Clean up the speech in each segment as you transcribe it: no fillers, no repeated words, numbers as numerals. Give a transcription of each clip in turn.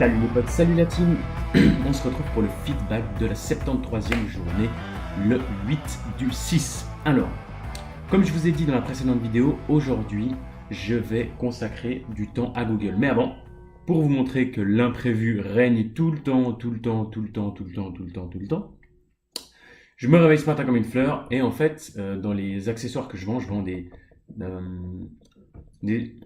Salut les potes, salut la team. On se retrouve pour le feedback de la 73e journée, le 8 du 6. Alors, comme je vous ai dit dans la précédente vidéo, aujourd'hui, je vais consacrer du temps à Google. Mais avant, pour vous montrer que l'imprévu règne tout le temps, je me réveille ce matin comme une fleur et en fait, dans les accessoires que je vends euh, des,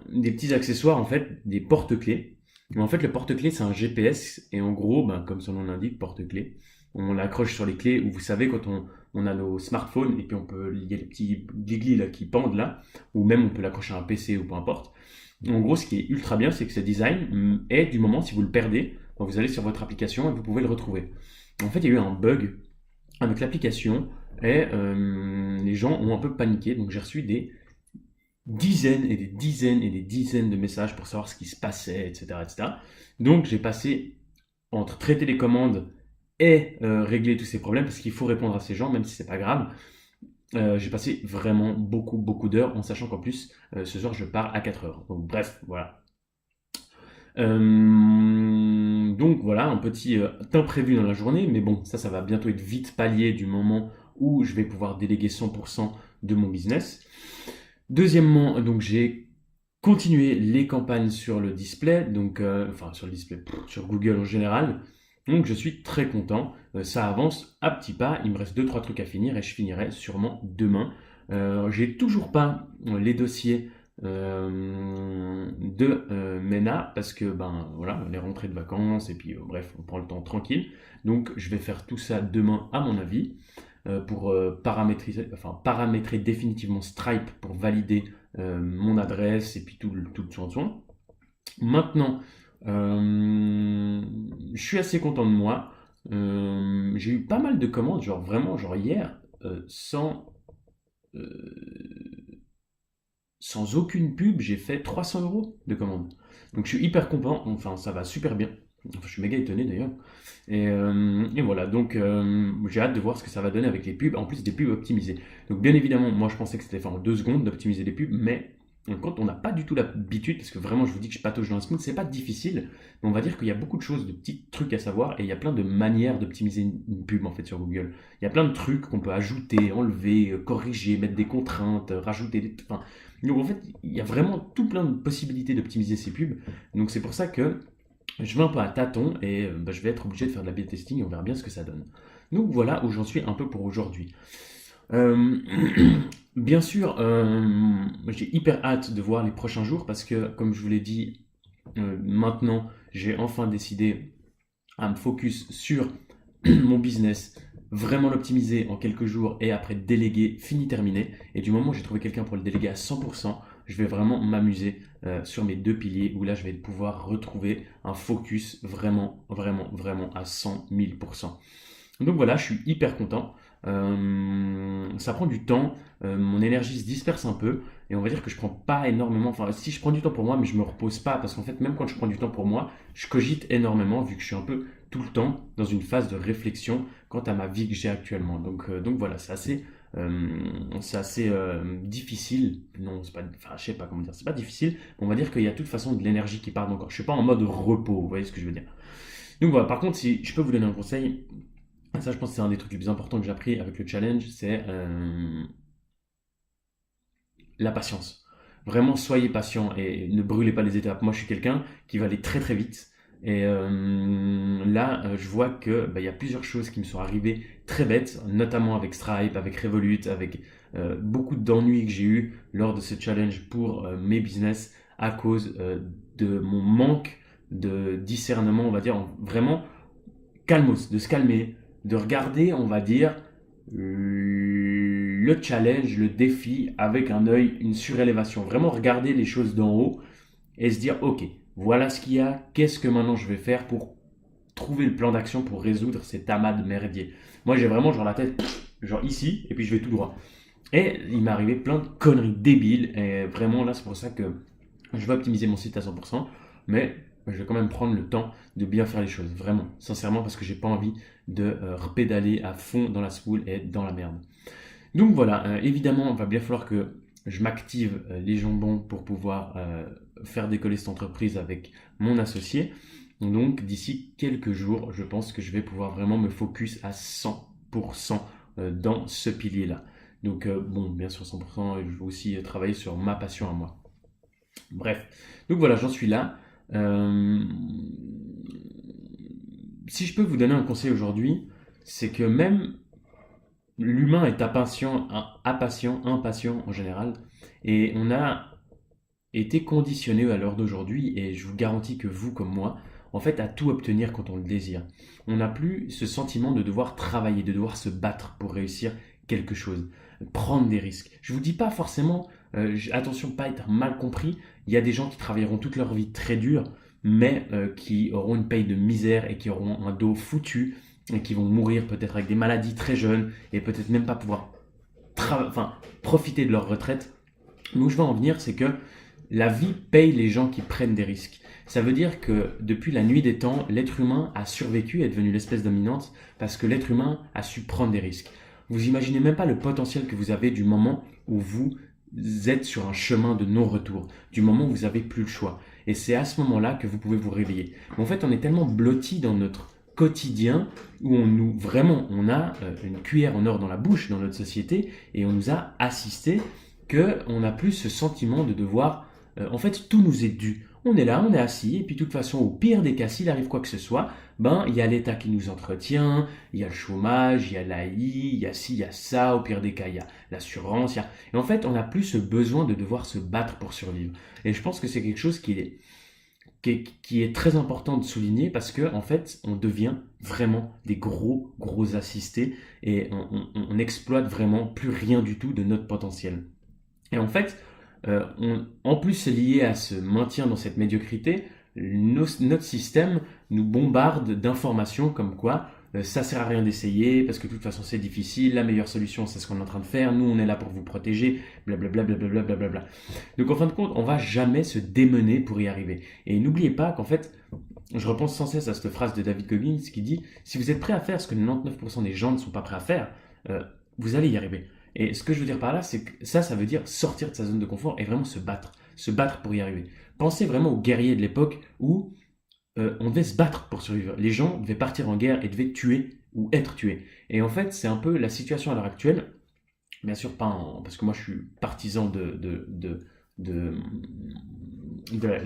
des petits accessoires, en fait, des porte-clés. Mais en fait, le porte-clés, c'est un GPS et en gros, comme son nom l'indique, porte-clés, on l'accroche sur les clés où vous savez quand on a nos smartphones et puis il y a les petits gliglis là qui pendent là, ou même on peut l'accrocher à un PC ou peu importe. En gros, ce qui est ultra bien, c'est que ce design est du moment si vous le perdez, vous allez sur votre application et vous pouvez le retrouver. En fait, il y a eu un bug avec l'application et les gens ont un peu paniqué, donc j'ai reçu des dizaines et des dizaines et des dizaines de messages pour savoir ce qui se passait, etc. etc. Donc j'ai passé entre traiter les commandes et régler tous ces problèmes, parce qu'il faut répondre à ces gens, même si c'est pas grave. J'ai passé vraiment beaucoup d'heures, en sachant qu'en plus, ce soir, je pars à 4 heures. Donc bref, voilà. Donc voilà, un petit imprévu dans la journée, mais bon, ça va bientôt être vite pallié du moment où je vais pouvoir déléguer 100% de mon business. Deuxièmement, donc j'ai continué les campagnes sur le display, donc sur le display, sur Google en général. Donc je suis très content. Ça avance à petits pas. Il me reste 2-3 trucs à finir et je finirai sûrement demain. J'ai toujours pas les dossiers de MENA parce que voilà, les rentrées de vacances et puis bref, on prend le temps tranquille. Donc je vais faire tout ça demain à mon avis pour paramétrer définitivement Stripe pour valider mon adresse et puis tout le soin. Maintenant, je suis assez content de moi. J'ai eu pas mal de commandes, genre vraiment, genre hier, sans aucune pub, j'ai fait 300 € de commandes. Donc je suis hyper content, enfin ça va super bien. Enfin, je suis méga étonné d'ailleurs. Et voilà, donc j'ai hâte de voir ce que ça va donner avec les pubs, en plus des pubs optimisées. Donc bien évidemment, moi je pensais que c'était fait en 2 secondes d'optimiser les pubs, mais quand on n'a pas du tout l'habitude, parce que vraiment je vous dis que je patauge dans le smooth, c'est pas difficile, mais on va dire qu'il y a beaucoup de choses, de petits trucs à savoir, et il y a plein de manières d'optimiser une pub en fait sur Google. Il y a plein de trucs qu'on peut ajouter, enlever, corriger, mettre des contraintes, rajouter des... Enfin, donc en fait, il y a vraiment tout plein de possibilités d'optimiser ces pubs. Donc c'est pour ça que je vais un peu à tâtons et je vais être obligé de faire de la B testing et on verra bien ce que ça donne. Donc voilà où j'en suis un peu pour aujourd'hui. Euh, Bien sûr, j'ai hyper hâte de voir les prochains jours parce que, comme je vous l'ai dit, maintenant, j'ai enfin décidé à me focus sur mon business, vraiment l'optimiser en quelques jours et après déléguer, fini, terminé. Et du moment où j'ai trouvé quelqu'un pour le déléguer à 100%, je vais vraiment m'amuser sur mes 2 piliers où là je vais pouvoir retrouver un focus vraiment à 100 000%. Donc voilà, je suis hyper content. Ça prend du temps, mon énergie se disperse un peu et on va dire que je prends pas énormément. Enfin, si je prends du temps pour moi, mais je me repose pas parce qu'en fait, même quand je prends du temps pour moi, je cogite énormément vu que je suis un peu tout le temps dans une phase de réflexion quant à ma vie que j'ai actuellement. Donc voilà, c'est assez difficile. Non, c'est pas, enfin, je sais pas comment dire, c'est pas difficile. Mais on va dire qu'il y a de toute façon de l'énergie qui part encore. Je suis pas en mode repos, vous voyez ce que je veux dire. Donc voilà, par contre, si je peux vous donner un conseil, ça, je pense que c'est un des trucs les plus importants que j'ai appris avec le challenge, c'est la patience. Vraiment, soyez patient et ne brûlez pas les étapes. Moi, je suis quelqu'un qui va aller très vite. Et là, je vois que il y a plusieurs choses qui me sont arrivées très bêtes, notamment avec Stripe, avec Revolut, avec beaucoup d'ennuis que j'ai eu lors de ce challenge pour mes business à cause de mon manque de discernement, on va dire, vraiment calmos, de se calmer, de regarder, on va dire, le challenge, le défi avec un œil, une surélévation. Vraiment regarder les choses d'en haut et se dire, ok, voilà ce qu'il y a, qu'est-ce que maintenant je vais faire pour trouver le plan d'action pour résoudre cet amas de merdier. Moi j'ai vraiment genre la tête, genre ici, et puis je vais tout droit. Et il m'est arrivé plein de conneries débiles, et vraiment là c'est pour ça que je vais optimiser mon site à 100%, mais je vais quand même prendre le temps de bien faire les choses, vraiment, sincèrement, parce que j'ai pas envie de repédaler à fond dans la spoule et être dans la merde. Donc voilà, évidemment, il va bien falloir que je m'active les jambons pour pouvoir faire décoller cette entreprise avec mon associé. Donc d'ici quelques jours, je pense que je vais pouvoir vraiment me focus à 100% dans ce pilier-là. Donc bon, bien sûr 100%, je vais aussi travailler sur ma passion à moi. Bref, donc voilà, j'en suis là. Euh, Si je peux vous donner un conseil aujourd'hui, c'est que même l'humain est impatient en général, et on a été conditionné à l'heure d'aujourd'hui, et je vous garantis que vous comme moi, en fait, à tout obtenir quand on le désire. On n'a plus ce sentiment de devoir travailler, de devoir se battre pour réussir quelque chose, prendre des risques. Je vous dis pas forcément, attention, pas être mal compris, il y a des gens qui travailleront toute leur vie très dur, mais qui auront une paye de misère et qui auront un dos foutu et qui vont mourir peut-être avec des maladies très jeunes et peut-être même pas pouvoir profiter de leur retraite. Mais où je veux en venir, c'est que la vie paye les gens qui prennent des risques. Ça veut dire que depuis la nuit des temps, l'être humain a survécu et est devenu l'espèce dominante parce que l'être humain a su prendre des risques. Vous imaginez même pas le potentiel que vous avez du moment où vous êtes sur un chemin de non-retour, du moment où vous n'avez plus le choix. Et c'est à ce moment-là que vous pouvez vous réveiller. Mais en fait, on est tellement blotti dans notre quotidien où on a une cuillère en or dans la bouche dans notre société et on nous a assisté qu'on n'a plus ce sentiment de devoir. En fait, tout nous est dû. On est là, on est assis, et puis de toute façon, au pire des cas, s'il arrive quoi que ce soit, ben il y a l'État qui nous entretient, il y a le chômage, il y a l'AI, il y a ci, il y a ça, au pire des cas, il y a l'assurance, Et en fait, on n'a plus ce besoin de devoir se battre pour survivre. Et je pense que c'est quelque chose qui est très important de souligner parce que en fait, on devient vraiment des gros assistés et on exploite vraiment plus rien du tout de notre potentiel. Et en fait, en plus, c'est lié à ce maintien dans cette médiocrité. Notre système nous bombarde d'informations comme quoi ça sert à rien d'essayer parce que de toute façon c'est difficile, la meilleure solution c'est ce qu'on est en train de faire, nous on est là pour vous protéger, blablabla, blablabla, blablabla. Donc en fin de compte, on va jamais se démener pour y arriver. Et n'oubliez pas qu'en fait, je repense sans cesse à cette phrase de David Goggins qui dit si vous êtes prêt à faire ce que 99% des gens ne sont pas prêts à faire, vous allez y arriver. Et ce que je veux dire par là, c'est que ça veut dire sortir de sa zone de confort et vraiment se battre pour y arriver. Pensez vraiment aux guerriers de l'époque où on devait se battre pour survivre. Les gens devaient partir en guerre et devaient tuer ou être tués. Et en fait, c'est un peu la situation à l'heure actuelle. Bien sûr, parce que moi je suis partisan de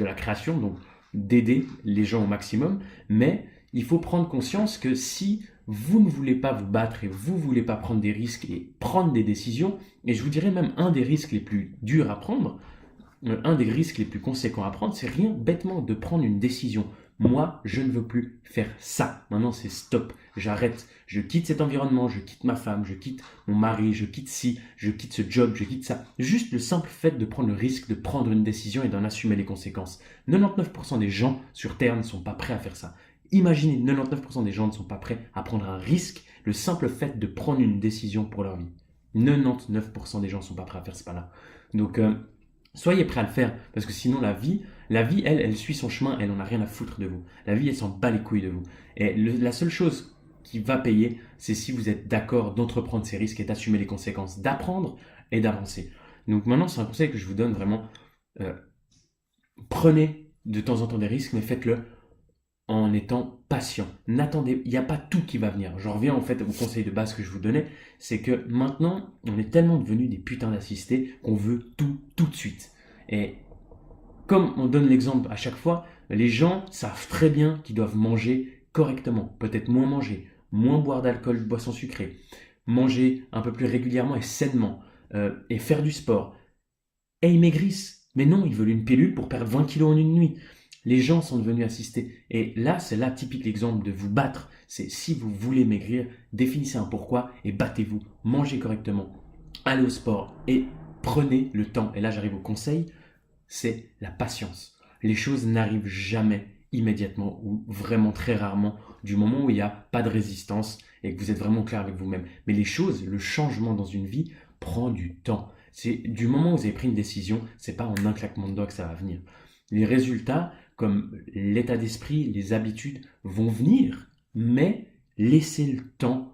la création, donc d'aider les gens au maximum, mais il faut prendre conscience que si vous ne voulez pas vous battre et vous ne voulez pas prendre des risques et prendre des décisions, et je vous dirais même un des risques les plus durs à prendre, un des risques les plus conséquents à prendre, c'est rien bêtement de prendre une décision. Moi, je ne veux plus faire ça. Maintenant, c'est stop. J'arrête. Je quitte cet environnement, je quitte ma femme, je quitte mon mari, je quitte ci, je quitte ce job, je quitte ça. Juste le simple fait de prendre le risque de prendre une décision et d'en assumer les conséquences. 99% des gens sur Terre ne sont pas prêts à faire ça. Imaginez, 99% des gens ne sont pas prêts à prendre un risque, le simple fait de prendre une décision pour leur vie. 99% des gens ne sont pas prêts à faire ce pas-là. Donc, soyez prêts à le faire, parce que sinon la vie, elle suit son chemin, elle n'en a rien à foutre de vous. La vie, elle s'en bat les couilles de vous. Et la seule chose qui va payer, c'est si vous êtes d'accord d'entreprendre ces risques et d'assumer les conséquences, d'apprendre et d'avancer. Donc maintenant, c'est un conseil que je vous donne vraiment. Euh, Prenez de temps en temps des risques, mais faites-le en étant patient. N'attendez, il n'y a pas tout qui va venir. Je reviens en fait au conseil de base que je vous donnais, c'est que maintenant, on est tellement devenus des putains d'assistés qu'on veut tout de suite. Et comme on donne l'exemple à chaque fois, les gens savent très bien qu'ils doivent manger correctement, peut-être moins manger, moins boire d'alcool, de boissons sucrées, manger un peu plus régulièrement et sainement, et faire du sport. Et ils maigrissent. Mais non, ils veulent une pilule pour perdre 20 kilos en une nuit. Les gens sont devenus assistés. Et là, c'est là typique l'exemple de vous battre. C'est si vous voulez maigrir, définissez un pourquoi et battez-vous. Mangez correctement. Allez au sport et prenez le temps. Et là, j'arrive au conseil, c'est la patience. Les choses n'arrivent jamais immédiatement ou vraiment très rarement du moment où il n'y a pas de résistance et que vous êtes vraiment clair avec vous-même. Mais les choses, le changement dans une vie prend du temps. C'est du moment où vous avez pris une décision, c'est pas en un claquement de doigts que ça va venir. Les résultats, comme l'état d'esprit, les habitudes, vont venir, mais laissez le temps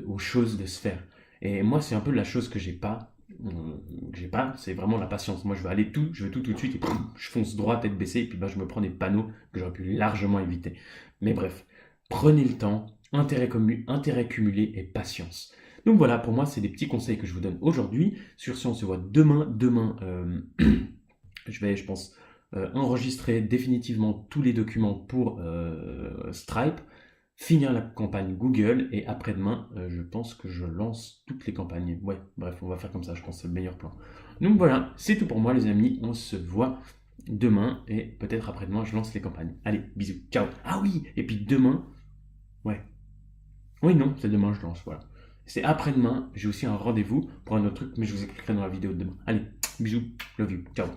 aux choses de se faire. Et moi, c'est un peu la chose que j'ai j'ai pas, c'est vraiment la patience. Moi, je veux tout de suite, et puis je fonce droit, tête baissée, et puis bah, je me prends des panneaux que j'aurais pu largement éviter. Mais bref, prenez le temps, intérêt cumulé et patience. Donc voilà, pour moi, c'est des petits conseils que je vous donne aujourd'hui. Sur ce, on se voit demain. Demain, je vais, je pense, enregistrer définitivement tous les documents pour Stripe, finir la campagne Google, et après-demain, je pense que je lance toutes les campagnes. Ouais, bref, on va faire comme ça, je pense que c'est le meilleur plan. Donc voilà, c'est tout pour moi les amis, on se voit demain, et peut-être après-demain, je lance les campagnes. Allez, bisous, ciao. Ah oui, et puis demain, ouais, oui non, c'est demain je lance, voilà. C'est après-demain, j'ai aussi un rendez-vous pour un autre truc, mais je vous expliquerai dans la vidéo de demain. Allez, bisous, love you, ciao.